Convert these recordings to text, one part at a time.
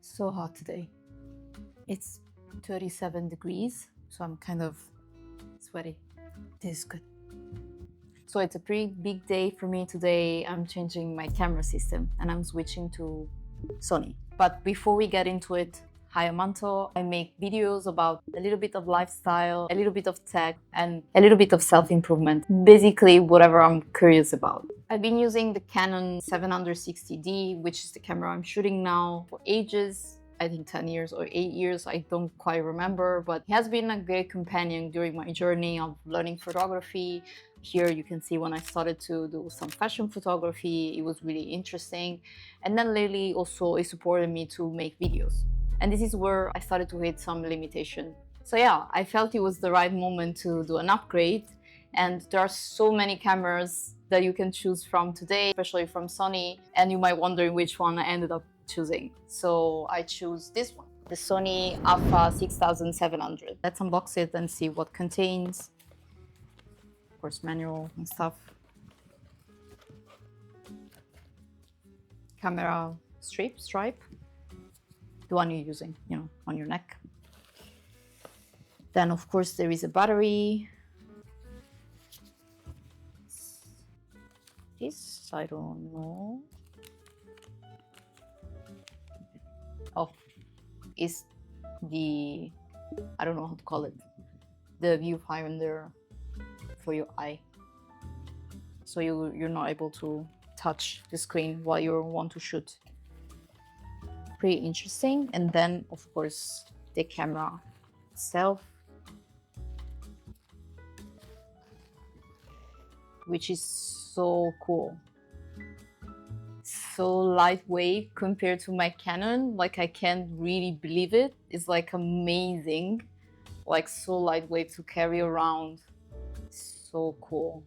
So hot today. It's 37 degrees, so I'm kind of sweaty. This is good. So it's a pretty big day for me today. I'm changing my camera system and I'm switching to Sony. But before we get into it, hi, I'm Manto. I make videos about a little bit of lifestyle, a little bit of tech, and a little bit of self-improvement. Basically, whatever I'm curious about. I've been using the Canon 760D, which is the camera I'm shooting now, for ages. I think 10 years or 8 years, I don't quite remember, but it has been a great companion during my journey of learning photography. Here you can see when I started to do some fashion photography, it was really interesting. And then lately also it supported me to make videos. And this is where I started to hit some limitation. So yeah, I felt it was the right moment to do an upgrade. And there are so many cameras that you can choose from today, especially from Sony. And you might wonder which one I ended up choosing. So I choose this one, the Sony A6700. Let's unbox it and see what contains. Of course, manual and stuff. Camera stripe, the one you're using, on your neck. Then of course there is a battery. This, I don't know. Oh, is the, I don't know how to call it, the viewfinder for your eye. So you're not able to touch the screen while you want to shoot. Pretty interesting. And then of course the camera itself, which is so cool. So lightweight compared to my Canon, like I can't really believe it. It's like amazing, like so lightweight to carry around. So cool.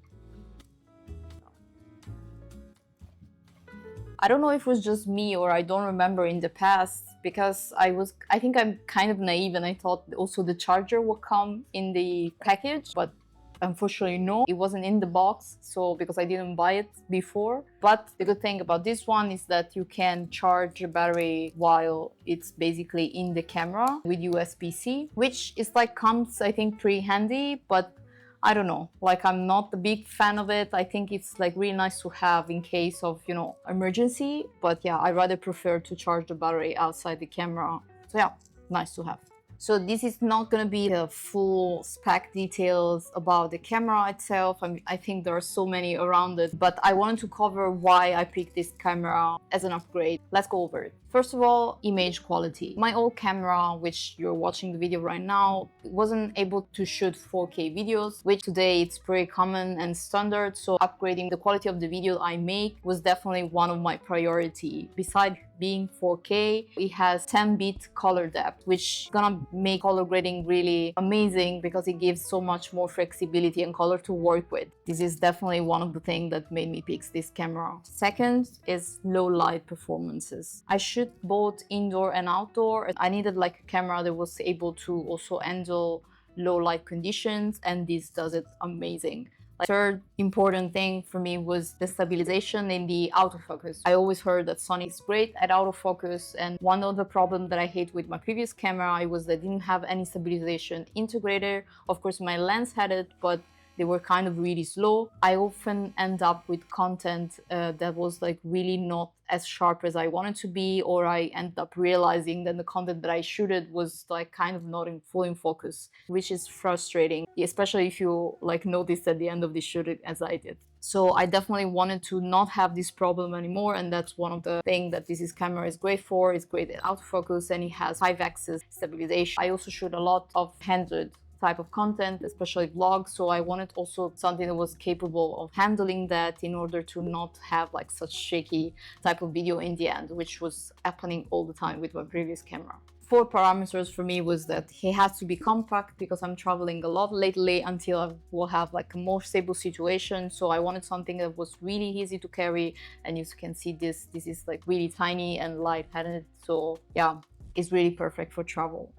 I don't know if it was just me or I don't remember in the past, because I think I'm kind of naive and I thought also the charger would come in the package, but unfortunately no, it wasn't in the box, so because I didn't buy it before. But the good thing about this one is that you can charge the battery while it's basically in the camera with USB-C, which is like comes I think pretty handy, but I don't know, like I'm not a big fan of it. I think it's like really nice to have in case of, emergency, but yeah, I rather prefer to charge the battery outside the camera. So yeah, nice to have. So this is not going to be the full spec details about the camera itself. I think there are so many around it, but I wanted to cover why I picked this camera as an upgrade. Let's go over it. First of all, image quality. My old camera, which you're watching the video right now, wasn't able to shoot 4K videos, which today it's pretty common and standard. So upgrading the quality of the video I make was definitely one of my priority. Besides being 4K, it has 10-bit color depth, which is gonna make color grading really amazing because it gives so much more flexibility and color to work with. This is definitely one of the things that made me pick this camera. Second is low light performances. I shoot both indoor and outdoor. I needed like a camera that was able to also handle low light conditions, and this does it amazing. Third important thing for me was the stabilization in the autofocus. I always heard that Sony is great at autofocus, and one of the problems that I hate with my previous camera was that I didn't have any stabilization integrator. Of course my lens had it, but they were kind of really slow. I often end up with content that was like really not as sharp as I wanted to be, or I end up realizing that the content that I shooted was like kind of not in full focus, which is frustrating, especially if you like noticed at the end of the shoot as I did. So I definitely wanted to not have this problem anymore, and that's one of the things that this camera is great for. It's great at autofocus and it has 5-axis stabilization. I also shoot a lot of handled type of content, especially vlogs, so I wanted also something that was capable of handling that in order to not have like such shaky type of video in the end, which was happening all the time with my previous camera. 4 parameters for me was that he has to be compact because I'm traveling a lot lately until I will have like a more stable situation. So I wanted something that was really easy to carry, and you can see this is like really tiny and light-handed. So yeah, it's really perfect for travel.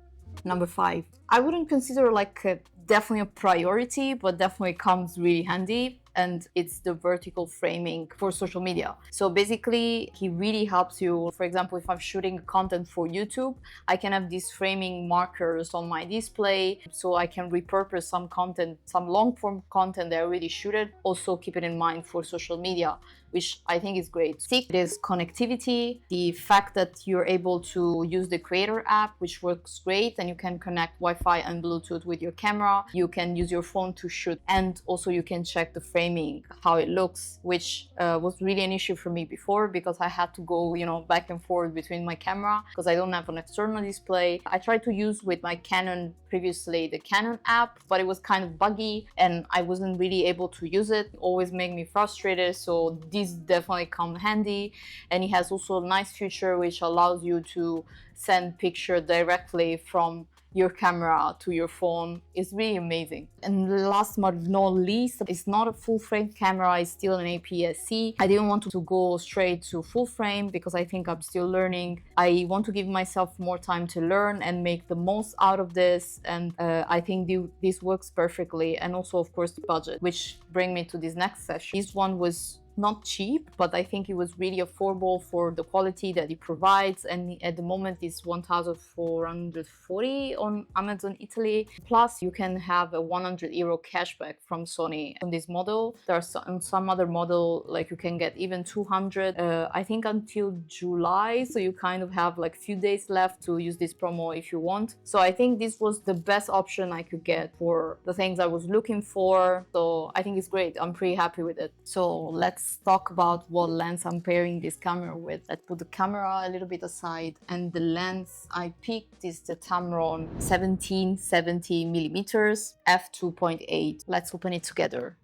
Number 5, I wouldn't consider like definitely a priority, but definitely comes really handy, and it's the vertical framing for social media. So basically, he really helps you. For example, if I'm shooting content for YouTube, I can have these framing markers on my display, so I can repurpose some content, some long form content that I already shooted, also keep it in mind for social media, which I think is great. 6 is connectivity. The fact that you're able to use the Creator app, which works great, and you can connect Wi-Fi and Bluetooth with your camera. You can use your phone to shoot, and also you can check the framing, how it looks, which was really an issue for me before because I had to go, you know, back and forth between my camera because I don't have an external display. I tried to use with my Canon previously the Canon app, but it was kind of buggy and I wasn't really able to use it. It always made me frustrated. So these definitely come handy, and it has also a nice feature which allows you to send picture directly from your camera to your phone. Is really amazing. And last but not least, it's not a full frame camera, it's still an aps-c. I didn't want to go straight to full frame because I think I'm still learning. I want to give myself more time to learn and make the most out of this, and I think this works perfectly. And also, of course, the budget, which bring me to this next session. This one was not cheap, but I think it was really affordable for the quality that it provides, and at the moment it's 1,440 on Amazon Italy. Plus you can have a €100 cashback from Sony on this model. There are some other model like you can get even 200 I think until July, so you kind of have like few days left to use this promo if you want. So I think this was the best option I could get for the things I was looking for, so I think it's great. I'm pretty happy with it. So let's talk about what lens I'm pairing this camera with. Let's put the camera a little bit aside, and the lens I picked is the Tamron 1770mm f2.8. Let's open it together.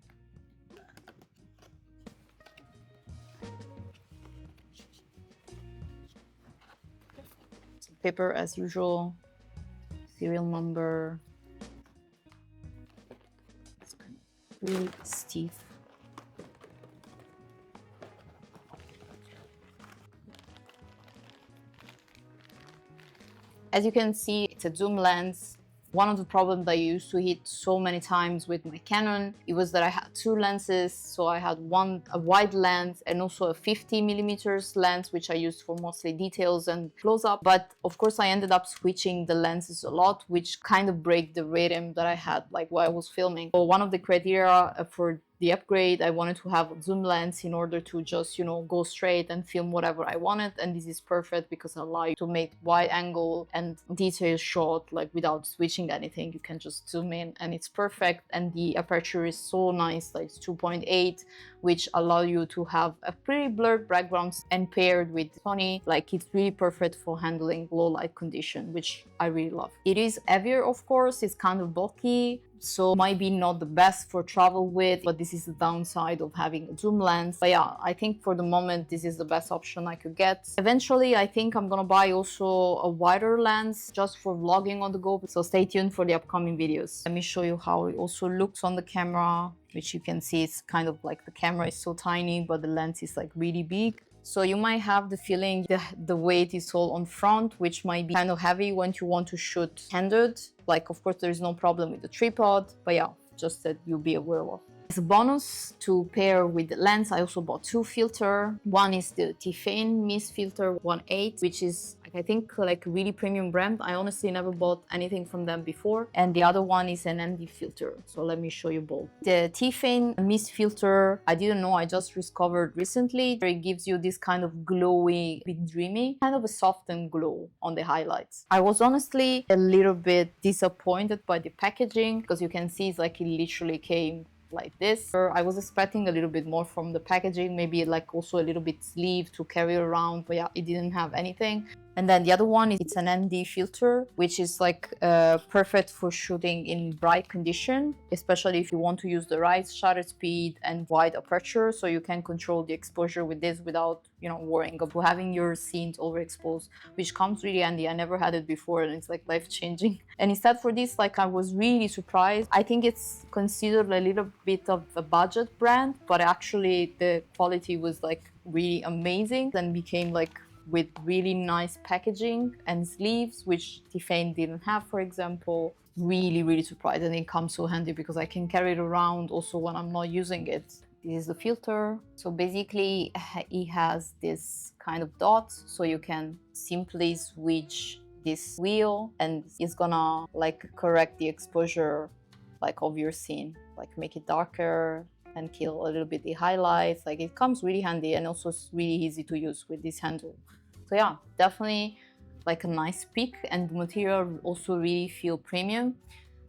Some paper as usual, serial number. It's kind of really stiff. As you can see, it's a zoom lens. One of the problems that I used to hit so many times with my Canon, it was that I had 2 lenses. So I had a wide lens and also a 50mm lens, which I used for mostly details and close-up. But of course, I ended up switching the lenses a lot, which kind of break the rhythm that I had like while I was filming. So one of the criteria for the upgrade, I wanted to have a zoom lens in order to just, you know, go straight and film whatever I wanted. And this is perfect because it allows you to make wide angle and detailed shot like without switching anything. You can just zoom in and it's perfect. And the aperture is so nice, like it's 2.8, which allow you to have a pretty blurred backgrounds, and paired with Sony, like it's really perfect for handling low light condition, which I really love. It is heavier, of course, it's kind of bulky, so might be not the best for travel with, but this is the downside of having a zoom lens. But yeah, I think for the moment this is the best option I could get. Eventually I think I'm gonna buy also a wider lens just for vlogging on the go, so stay tuned for the upcoming videos. Let me show you how it also looks on the camera, which you can see it's kind of like the camera is so tiny but the lens is like really big. So you might have the feeling that the weight is all on front, which might be kind of heavy when you want to shoot handed. Like, of course, there is no problem with the tripod, but yeah, just that you'll be aware of. As a bonus to pair with the lens, I also bought 2 filters. One is the Tiffany Mist Filter 1.8, which is I think like a really premium brand. I honestly never bought anything from them before. And the other one is an ND filter. So let me show you both. The Tiffany Mist Filter, I didn't know, I just discovered recently. It gives you this kind of glowy, bit dreamy, kind of a softened glow on the highlights. I was honestly a little bit disappointed by the packaging because you can see it's like it literally came like this. I was expecting a little bit more from the packaging, maybe like also a little bit sleeve to carry around, but yeah, it didn't have anything. And then the other one is it's an ND filter, which is like perfect for shooting in bright condition, especially if you want to use the right shutter speed and wide aperture, so you can control the exposure with this without, you know, worrying about having your scenes overexposed, which comes really handy. I never had it before and it's like life-changing. And instead for this, like I was really surprised. I think it's considered a little bit of a budget brand, but actually the quality was like really amazing and became like with really nice packaging and sleeves, which Tiffany didn't have, for example. Really surprised, and it comes so handy because I can carry it around also when I'm not using it. This is the filter. So basically it has this kind of dots, so you can simply switch this wheel and it's gonna like correct the exposure like of your scene, like make it darker and kill a little bit the highlights. Like it comes really handy, and also it's really easy to use with this handle. So yeah, definitely like a nice pick, and the material also really feel premium.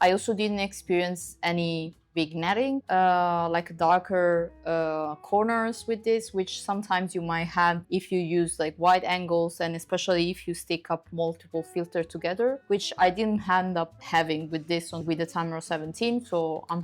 I also didn't experience any vignetting, like darker corners with this, which sometimes you might have if you use like wide angles, and especially if you stick up multiple filters together, which I didn't end up having with this one with the Tamron 17. So I'm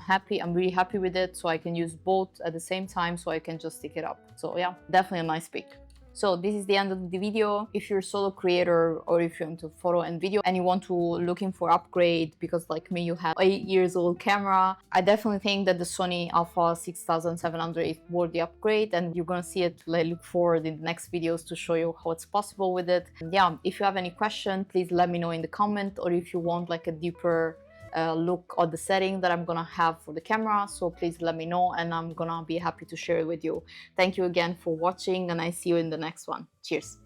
really happy with it. So I can use both at the same time, so I can just stick it up. So yeah, definitely a nice pick. So this is the end of the video. If you're a solo creator or if you're into photo and video and you want to looking for upgrade, because like me, you have 8 years old camera, I definitely think that the Sony A6700 is worth the upgrade, and you're gonna see it. I look forward in the next videos to show you how it's possible with it. And yeah, if you have any question, please let me know in the comment, or if you want like a deeper look at the setting that I'm gonna have for the camera, so please let me know and I'm gonna be happy to share it with you. Thank you again for watching, and I see you in the next one. Cheers.